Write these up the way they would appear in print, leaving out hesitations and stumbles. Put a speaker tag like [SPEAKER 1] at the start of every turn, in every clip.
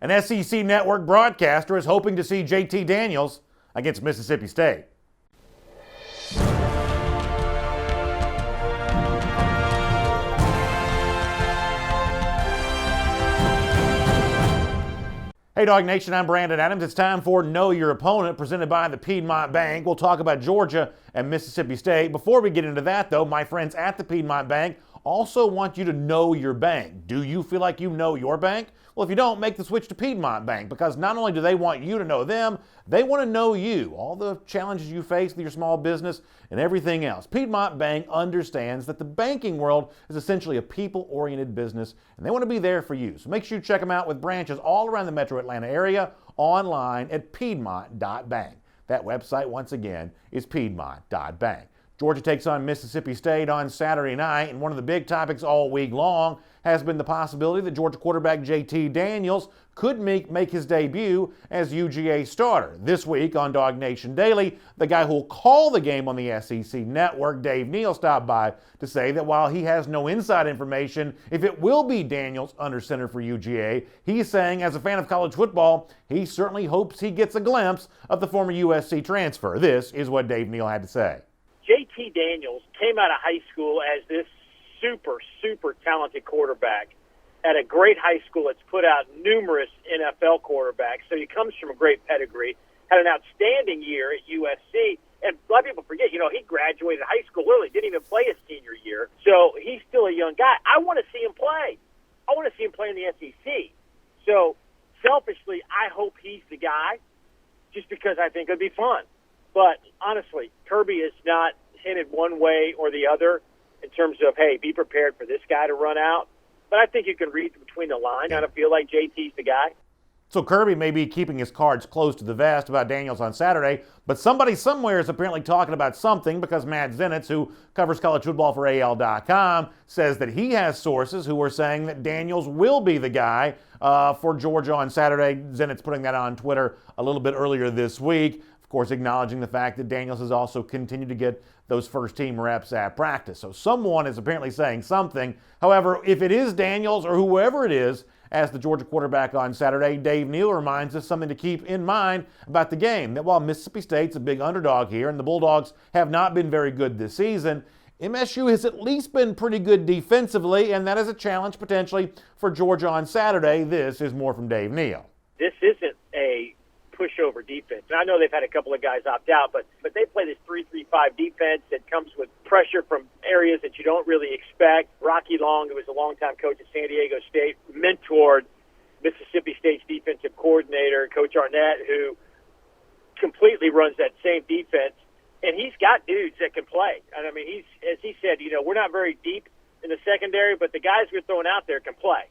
[SPEAKER 1] An SEC network broadcaster is hoping to see JT Daniels against Mississippi State. Hey Dog Nation, I'm Brandon Adams. It's time for Know Your Opponent, presented by the Piedmont Bank. We'll talk about Georgia and Mississippi State. Before we get into that, though, my friends at the Piedmont Bank also want you to know your bank. Do you feel like you know your bank? Well, if you don't, make the switch to Piedmont Bank, because not only do they want you to know them, they want to know you, all the challenges you face with your small business and everything else. Piedmont Bank understands that the banking world is essentially a people-oriented business, and they want to be there for you. So make sure you check them out with branches all around the metro Atlanta area, online at piedmont.bank. That website, once again, is piedmont.bank. Georgia takes on Mississippi State on Saturday night, and one of the big topics all week long has been the possibility that Georgia quarterback JT Daniels could make his debut as UGA starter. This week on Dog Nation Daily, the guy who will call the game on the SEC network, Dave Neal, stopped by to say that while he has no inside information if it will be Daniels under center for UGA, he's saying as a fan of college football, he certainly hopes he gets a glimpse of the former USC transfer. This is what Dave Neal had to say.
[SPEAKER 2] JT Daniels came out of high school as this super talented quarterback at a great high school that's put out numerous NFL quarterbacks. So he comes from a great pedigree, had an outstanding year at USC. And a lot of people forget, he graduated high school early, didn't even play his senior year. So he's still a young guy. I want to see him play. I want to see him play in the SEC. So selfishly, I hope he's the guy just because I think it'd be fun. But honestly, Kirby has not hinted one way or the other in terms of, hey, be prepared for this guy to run out. But I think you can read between the lines. I don't feel like JT's the guy.
[SPEAKER 1] So Kirby may be keeping his cards close to the vest about Daniels on Saturday, but somebody somewhere is apparently talking about something, because Matt Zenitz, who covers college football for AL.com, says that he has sources who are saying that Daniels will be the guy for Georgia on Saturday. Zenitz putting that on Twitter a little bit earlier this week. Of course, acknowledging the fact that Daniels has also continued to get those first-team reps at practice. So someone is apparently saying something. However, if it is Daniels or whoever it is as the Georgia quarterback on Saturday, Dave Neal reminds us something to keep in mind about the game, that while Mississippi State's a big underdog here and the Bulldogs have not been very good this season, MSU has at least been pretty good defensively, and that is a challenge potentially for Georgia on Saturday. This is more from Dave Neal.
[SPEAKER 2] This isn't a pushover defense. And I know they've had a couple of guys opt out, but they play this 3-3-5 defense that comes with pressure from areas that you don't really expect. Rocky Long, who was a longtime coach at San Diego State, mentored Mississippi State's defensive coordinator, Coach Arnett, who completely runs that same defense. And he's got dudes that can play. And I mean, as he said, we're not very deep in the secondary, but the guys we're throwing out there can play.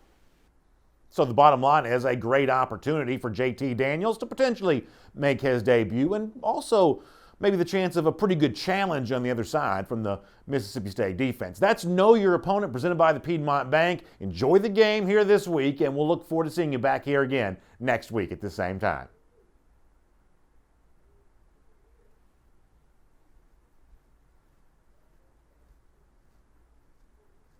[SPEAKER 1] So the bottom line is a great opportunity for JT Daniels to potentially make his debut, and also maybe the chance of a pretty good challenge on the other side from the Mississippi State defense. That's Know Your Opponent, presented by the Piedmont Bank. Enjoy the game here this week, and we'll look forward to seeing you back here again next week at the same time.